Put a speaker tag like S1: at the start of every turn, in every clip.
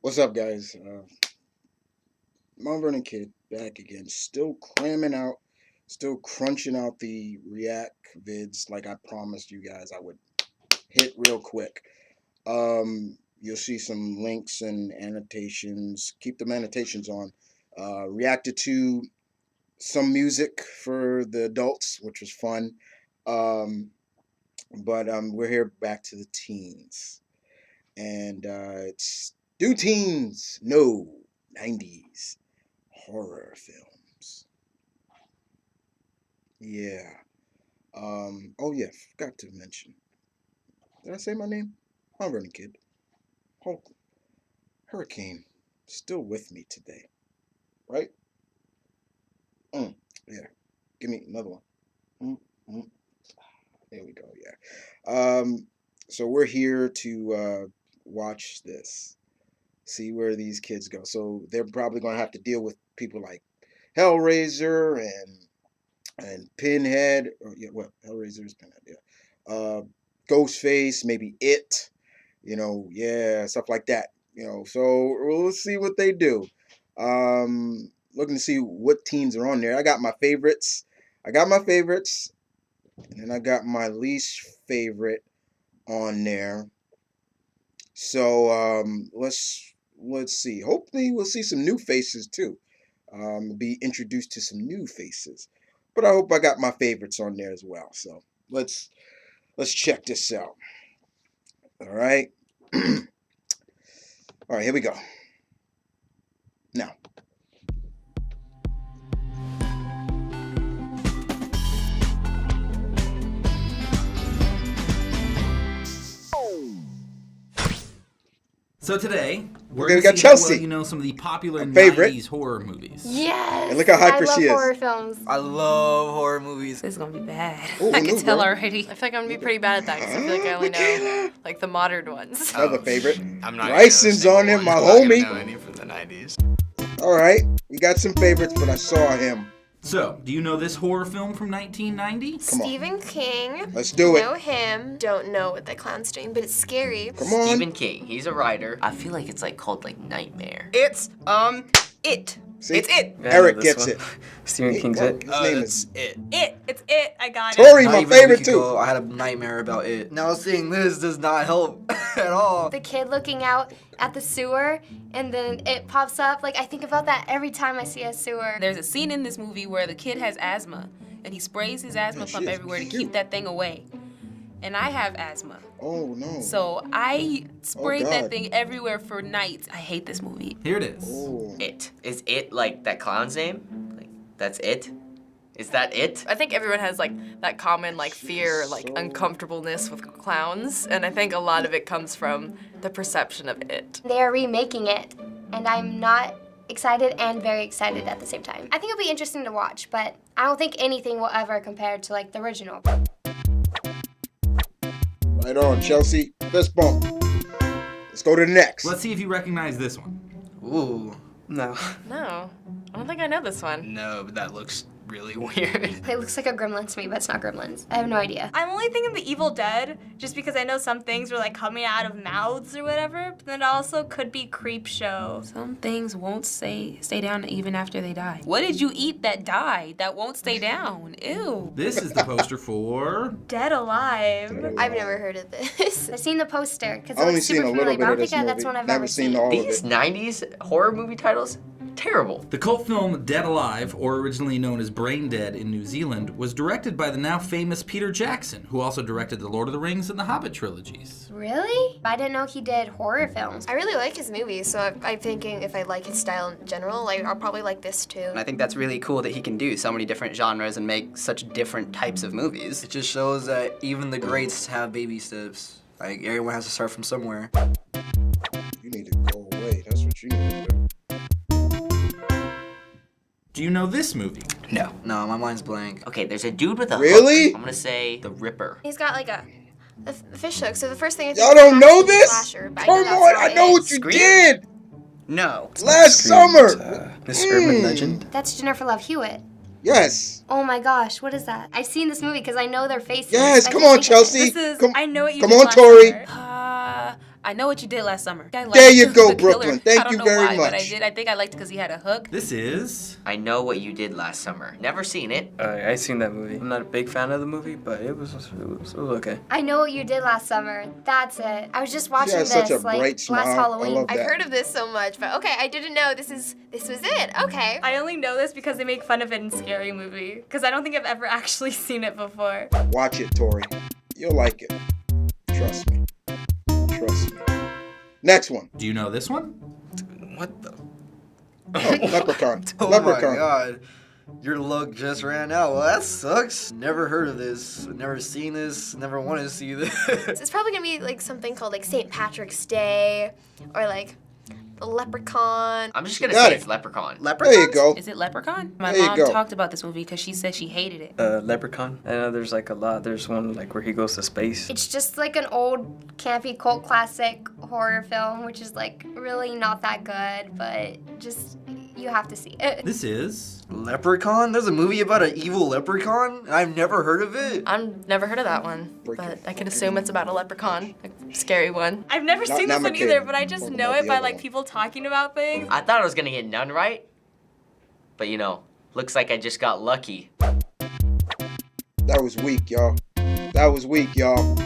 S1: What's up, guys? Mount Vernon Kid back again. Still cramming out, still crunching out the React vids like I promised you guys I would hit real quick. You'll see some links and annotations. Keep them annotations on. Reacted to some music for the adults, which was fun. Um, but we're here back to the teens. And it's Do Teens Know 90s horror films. Yeah. Oh yeah, forgot to mention. Did I say my name? I'm Vernon Kid. Oh, Hurricane still with me today, right? Yeah. Give me another one. Mm, mm. There we go. Yeah. So we're here to watch this, see where these kids go. So they're probably going to have to deal with people like Hellraiser and Pinhead, or yeah, well, Hellraiser is Pinhead, yeah. Ghostface, maybe It, yeah, stuff like that. So we'll see what they do. Looking to see what teams are on there. I got my favorites. And then I got my least favorite on there. So let's see. Hopefully we'll see some new faces too. Be introduced to some new faces. But I hope I got my favorites on there as well. So let's check this out. All right. All right, here we go. Now.
S2: So today, we're
S1: Okay, we
S2: going
S1: got
S2: to see how
S1: Chelsea.
S2: well you know some of the popular
S1: favorite.
S2: 90s horror movies.
S3: Yes!
S1: And look how hyper
S3: I
S1: she is.
S3: love horror films.
S4: I love horror movies.
S5: This is gonna be bad.
S1: Ooh,
S5: I can
S1: move,
S5: tell
S1: girl.
S5: already.
S3: I feel like I'm gonna be pretty bad at that because I feel like I only know like the modern ones.
S1: Another favorite.
S4: I'm not
S1: Bryson's on him, my homie.
S4: I don't know any from the 90s.
S1: All right, we got some favorites, but I saw him.
S2: So, do you know this horror film from 1990?
S1: Come on.
S3: Stephen King.
S1: Let's do it.
S3: Know him. Don't know what the clown's doing, but it's scary.
S1: Come on.
S6: Stephen King, he's a writer. I feel like it's like called like Nightmare.
S4: It's, It.
S1: See?
S4: It's It.
S7: Yeah, I
S1: Eric
S7: know this
S1: gets
S7: one.
S1: it.
S7: Stephen King's
S1: Well,
S7: It.
S1: His name
S4: That's
S1: is
S4: It.
S3: It's it. I got
S1: Tori,
S4: Not
S1: my
S4: even a
S1: favorite
S4: week
S1: too.
S4: ago, I had a nightmare about it. Now seeing this does not help at all.
S3: The kid looking out at the sewer, and then it pops up. Like, I think about that every time I see a sewer.
S5: There's a scene in this movie where the kid has asthma, and he sprays his asthma
S1: Man, she
S5: pump
S1: is
S5: everywhere to
S1: cute.
S5: keep that thing away. And I have asthma,
S1: Oh no.
S5: so I sprayed
S1: God.
S5: that thing everywhere for nights. I hate this movie.
S2: Here it is.
S1: Oh.
S6: It. Is it like that clown's name? Like, that's it? Is that it?
S8: I think everyone has like that common like fear, like
S1: So-
S8: uncomfortableness with clowns, and I think a lot of it comes from the perception of it.
S3: They are remaking it, and I'm not excited and very excited at the same time. I think it'll be interesting to watch, but I don't think anything will ever compare to like the original.
S1: Right on, Chelsea. Fist bump. Let's go to the next.
S2: Let's see if you recognize this one.
S4: Ooh.
S7: No.
S8: No, I don't think I know this one.
S4: No, but that looks really weird.
S3: It looks like a Gremlins to me, but it's not Gremlins. I have no idea.
S9: I'm only thinking of the Evil Dead, just because I know some things were like coming out of mouths or whatever, but then it also could be Creep Show.
S5: Some things won't stay down even after they die. What did you eat that died that won't stay down? Ew.
S2: This is the poster for...
S9: Dead Alive.
S3: I've never heard of this. I've seen the poster because
S1: I
S3: it
S1: only
S3: looks
S1: seen
S3: super
S1: a little
S3: familiar,
S1: bit
S3: but I
S1: of
S3: don't
S1: this
S3: think
S1: movie.
S3: that's one I've
S1: Never
S3: ever
S1: seen
S3: seen.
S1: all of
S6: These
S1: it.
S6: 90s horror movie titles? Terrible.
S2: The cult film Dead Alive, or originally known as Brain Dead in New Zealand, was directed by the now famous Peter Jackson, who also directed the Lord of the Rings and the Hobbit trilogies.
S3: Really? I didn't know he did horror films. I really like his movies, so I'm thinking if I like his style in general, like I'll probably like this too.
S7: And I think that's really cool that he can do so many different genres and make such different types of movies.
S4: It just shows that even the greats have baby steps. Like, everyone has to start from somewhere.
S1: You need to go away. That's what you need to do.
S2: Do you know this movie?
S7: No.
S4: No, my mind's blank.
S6: Okay, there's a dude with a
S1: Really?
S6: hook. I'm gonna say the Ripper.
S3: He's got like a fish hook, so the first thing I think
S1: Y'all
S3: of
S1: don't
S3: is
S1: know
S3: a
S1: this?
S3: slasher, but
S1: Come
S3: I know that's
S1: on,
S3: not
S1: I know
S3: it.
S1: what you
S7: Scream?
S1: did
S7: No.
S1: last summer.
S7: Miss Urban Legend.
S3: That's Jennifer Love Hewitt.
S1: Yes.
S3: Oh my gosh, what is that? I've seen this movie because I know their faces.
S1: Yes,
S3: I
S1: come
S3: can't
S1: on,
S3: think of it.
S1: Chelsea.
S9: This is,
S1: Come,
S9: I know what you
S1: come
S9: did
S1: on,
S9: last
S1: Tori.
S9: summer.
S5: I Know What You Did Last Summer. I liked
S1: There
S5: it
S1: you
S5: 'cause
S1: go,
S5: the killer.
S1: Brooklyn. Thank
S5: I don't
S1: you
S5: know
S1: very
S5: why, but I
S1: much.
S5: did. I think I liked it because he had a hook.
S2: This is
S6: I Know What You Did Last Summer. Never seen it.
S4: I seen that movie. I'm not a big fan of the movie, but it was okay.
S3: I Know What You Did Last Summer. That's it. I was just watching
S1: has
S3: this
S1: such a
S3: like
S1: bright smile.
S3: last
S1: I
S3: Halloween.
S1: love
S10: I've
S1: that.
S10: heard of this so much, but okay, I didn't know this was it. Okay.
S9: I only know this because they make fun of it in Scary Movie. Because I don't think I've ever actually seen it before.
S1: Watch it, Tori. You'll like it. Trust me. Trust me. Next one.
S2: Do you know this one?
S4: What the?
S1: Oh, Leprechaun.
S4: Oh
S1: Leprechaun.
S4: my god. Your luck just ran out. Well, that sucks. Never heard of this. Never seen this. Never wanted to see this.
S10: It's probably gonna be like something called like St. Patrick's Day or like the Leprechaun.
S6: I'm just gonna
S1: Got
S6: say
S1: it.
S6: it's Leprechaun.
S4: Leprechaun?
S1: There you go.
S5: Is it Leprechaun? My
S1: There you
S5: mom
S1: go.
S5: talked about this movie because she said she hated it.
S4: Leprechaun. I know there's like a lot. There's one like where he goes to space.
S3: It's just like an old campy cult classic horror film, which is like really not that good, but just you have to see it.
S2: This is
S4: Leprechaun? There's a movie about an evil leprechaun? I've never heard of it.
S8: I've never heard of that one, but I can assume it's about a leprechaun, a scary one.
S9: I've never
S1: Not-
S9: seen
S1: not
S9: this one
S1: McKay.
S9: either, but I just
S1: Talking
S9: know
S1: about
S9: it
S1: the
S9: by
S1: other
S9: like
S1: one.
S9: people talking about things.
S6: I thought I was gonna get none right, but you know, looks like I just got lucky.
S1: That was weak, y'all. That was weak, y'all.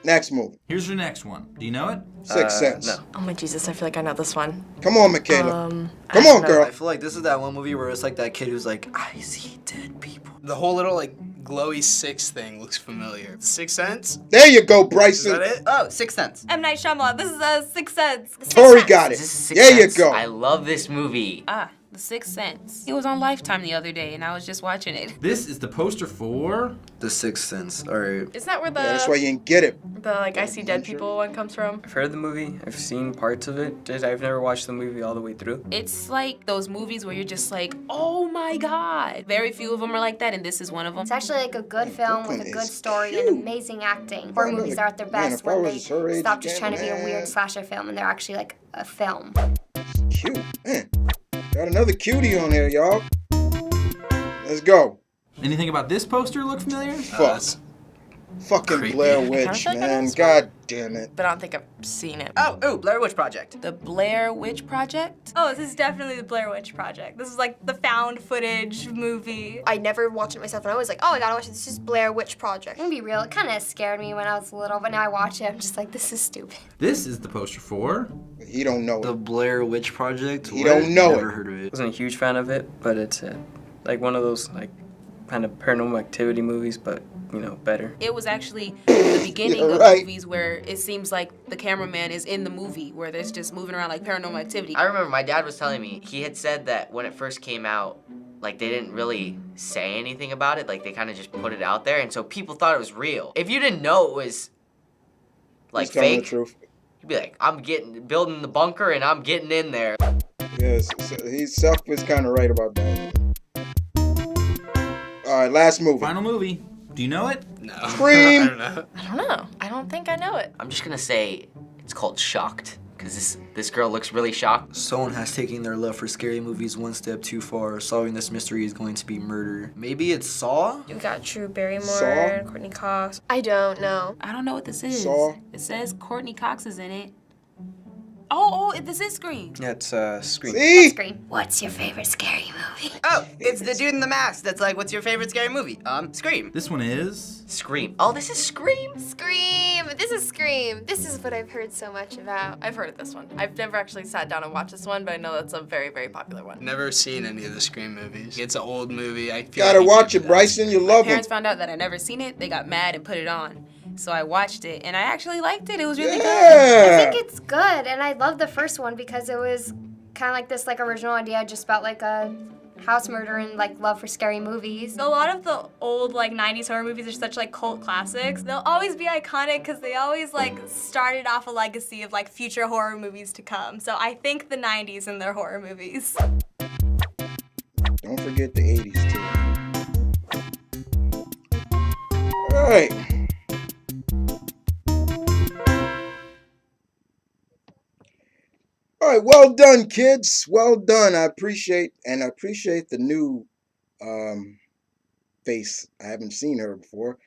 S1: Next movie.
S2: Here's your next one. Do you know it?
S1: Sixth Sense.
S4: No.
S8: Oh my Jesus, I feel like I know this one.
S1: Come on, Michaela.
S8: I
S1: Come
S8: don't
S1: on,
S8: know.
S1: girl.
S4: I feel like this is that one movie where it's like that kid who's like, I see dead people.
S11: The whole little like glowy six thing looks familiar. Sixth Sense?
S1: There you go,
S11: Is
S1: Bryson.
S11: that it?
S7: Oh, Sixth Sense.
S9: M. Night Shyamalan. This is a Sixth Sense.
S1: Tori got it.
S6: This is Sixth
S1: There you
S6: Sense.
S1: go.
S6: I love this movie.
S5: The Sixth Sense. It was on Lifetime the other day, and I was just watching it.
S2: This is the poster for
S4: The Sixth Sense. Alright.
S8: Isn't that where
S1: Yeah, that's why you didn't get it.
S8: the like I See Dead People one comes from?
S4: I've heard of the movie. I've seen parts of it. I've never watched the movie all the way through.
S5: It's like those movies where you're just like, oh my god. Very few of them are like that, and this is one of them.
S3: It's actually like a good film with a
S1: Brooklyn
S3: good
S1: is
S3: story and amazing acting. Horror movies are at their
S1: Man,
S3: best
S1: if I
S3: when
S1: was her
S3: they
S1: age
S3: stop just
S1: again,
S3: trying to be a
S1: man.
S3: weird slasher film and they're actually like a film.
S1: Cute. Man. Got another cutie on here, y'all. Let's go.
S2: anything about this poster look familiar?
S1: Fuck. Fucking
S11: creepy.
S1: Blair
S8: kinda
S1: Witch,
S8: feel like I know
S1: man.
S8: this
S1: God damn it.
S8: But I don't think I've seen it.
S7: Oh, Blair Witch Project.
S5: The Blair Witch Project?
S9: Oh, this is definitely the Blair Witch Project. This is like the found footage movie.
S10: I never watched it myself, and I was like, oh, I gotta watch it. This is Blair Witch Project.
S3: I'm gonna be real, it kind of scared me when I was little, but now I watch it, I'm just like, this is stupid.
S2: This is the poster for
S1: He don't know
S4: The
S1: it.
S4: Blair Witch Project?
S1: You don't know
S4: Never
S1: it.
S4: heard of it. Wasn't a huge fan of it, but it's like one of those like kind of paranormal activity movies, but you know, better.
S5: It was actually the beginning
S1: You're
S5: of
S1: right.
S5: movies where it seems like the cameraman is in the movie, where there's just moving around like Paranormal Activity.
S6: I remember my dad was telling me, he had said that when it first came out, like they didn't really say anything about it, like they kind of just put it out there, and so people thought it was real. If you didn't know it was like
S1: He's telling the
S6: fake,
S1: truth.
S6: you'd be like, I'm building the bunker and I'm getting in there.
S1: Yes, Self is kind of right about that. All right, last movie.
S2: final movie. Do you know it?
S11: No.
S1: Scream.
S11: I don't know.
S8: I don't know. I don't think I know it.
S6: I'm just gonna say it's called Shocked, because this girl looks really shocked.
S4: Someone has taken their love for scary movies one step too far. Solving this mystery is going to be murder. Maybe it's Saw?
S10: You got Drew Barrymore,
S1: Saw?
S10: Courtney Cox. I don't know.
S5: I don't know what this is.
S1: Saw.
S5: It says Courtney Cox is in it. Oh, this is Scream.
S4: Yeah, it's Scream.
S1: See?
S3: Scream. What's your favorite scary movie?
S7: Oh, it's the dude in the mask that's like, what's your favorite scary movie? Scream.
S2: This one is
S6: Scream. Oh, this is Scream?
S10: Scream! This is Scream. This is what I've heard so much about.
S8: I've heard of this one. I've never actually sat down and watched this one, but I know that's a very, very popular one.
S11: Never seen any of the Scream movies. It's an old movie. I feel
S1: Gotta
S11: like
S1: watch
S11: you'd
S1: it,
S11: be
S1: Bryson. You
S5: My
S1: love him.
S5: parents found out that I never seen it. They got mad and put it on. So I watched it, and I actually liked it. It was really good.
S3: I
S1: Yeah.
S3: think it's good, and I love the first one because it was kind of like this like original idea just about like a house murder and like love for scary movies.
S9: A lot of the old like 90s horror movies are such like cult classics. They'll always be iconic because they always like started off a legacy of like future horror movies to come. So I think the 90s and their horror movies.
S1: Don't forget the 80s, too. All right. All right, well done, kids. Well done. I appreciate the new face. I haven't seen her before.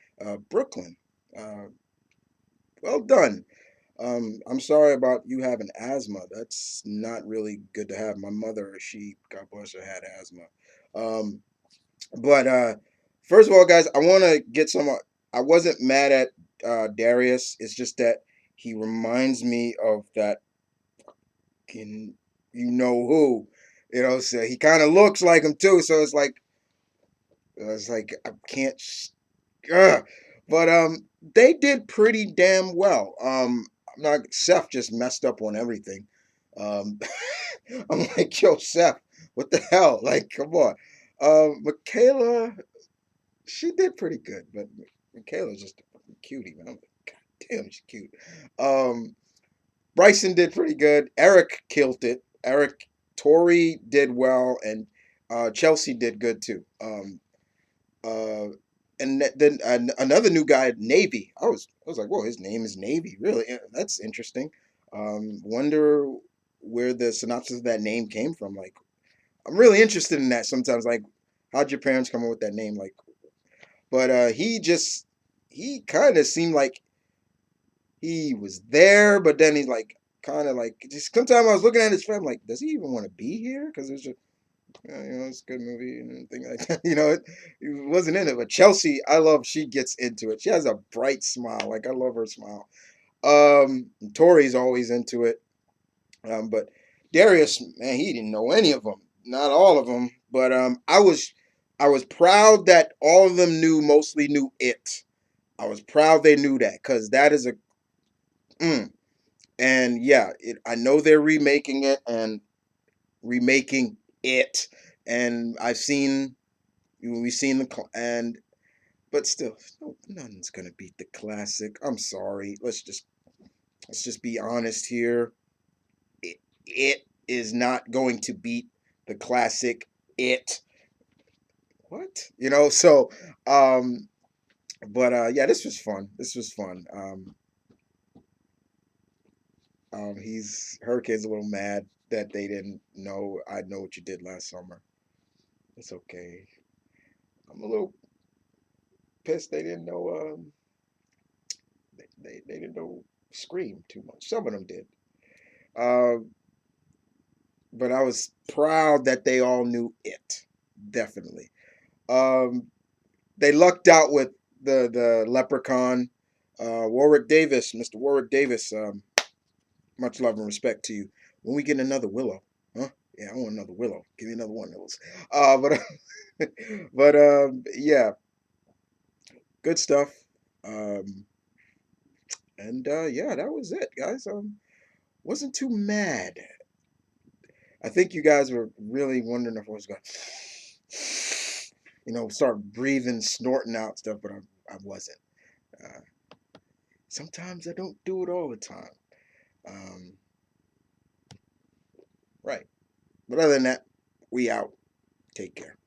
S1: Brooklyn. Well done. I'm sorry about you having asthma. That's not really good to have. My mother, she, God bless her, had asthma. Um, but first of all, guys, I want to get some. I wasn't mad at Darius. It's just that he reminds me of that can you know who, So he kind of looks like him too. So it's like I can't. Ugh. But they did pretty damn well. I'm not. Seth just messed up on everything. Um, I'm like, yo, Seth, what the hell? Like, come on. Michaela, she did pretty good, but Michaela's just a fucking cutie, man. I'm like, God damn, she's cute. Um, Bryson did pretty good. Eric killed it. Tori did well, and Chelsea did good too. Uh, and then another new guy, Navy. I was like, whoa, his name is Navy. Really? Yeah, that's interesting. Wonder where the synopsis of that name came from. Like, I'm really interested in that sometimes. Like, how'd your parents come up with that name? Like, but he kind of seemed like he was there, but then he's like kind of like just sometimes I was looking at his friend like, does he even want to be here? Because it's just it's a good movie and things like that. He wasn't in it. But Chelsea, I love. She gets into it. She has a bright smile. Like I love her smile. Tori's always into it. But Darius, man, he didn't know any of them. Not all of them. But I was proud that all of them mostly knew it. I was proud they knew that because that is a. And yeah, I know they're remaking it and remaking it, and we've seen and but still, no, nothing's gonna beat the classic. I'm sorry. Let's just be honest here. It is not going to beat the classic. It what so but yeah, this was fun. He's Hurricane's a little mad that they didn't know I know what you did last summer. It's okay. I'm a little pissed they didn't know they didn't know Scream too much. Some of them did. Um, but I was proud that they all knew it. Definitely. Um, they lucked out with the Leprechaun. Warwick Davis, Mr. Warwick Davis. Much love and respect to you. When we get another Willow, huh? Yeah, I want another Willow. Give me another one of those. But yeah, good stuff. Um, and yeah, that was it, guys. Wasn't too mad. I think you guys were really wondering if I was going, start breathing, snorting out stuff, but I wasn't. Uh, Sometimes I don't do it all the time. Um, right. But other than that, we out. Take care.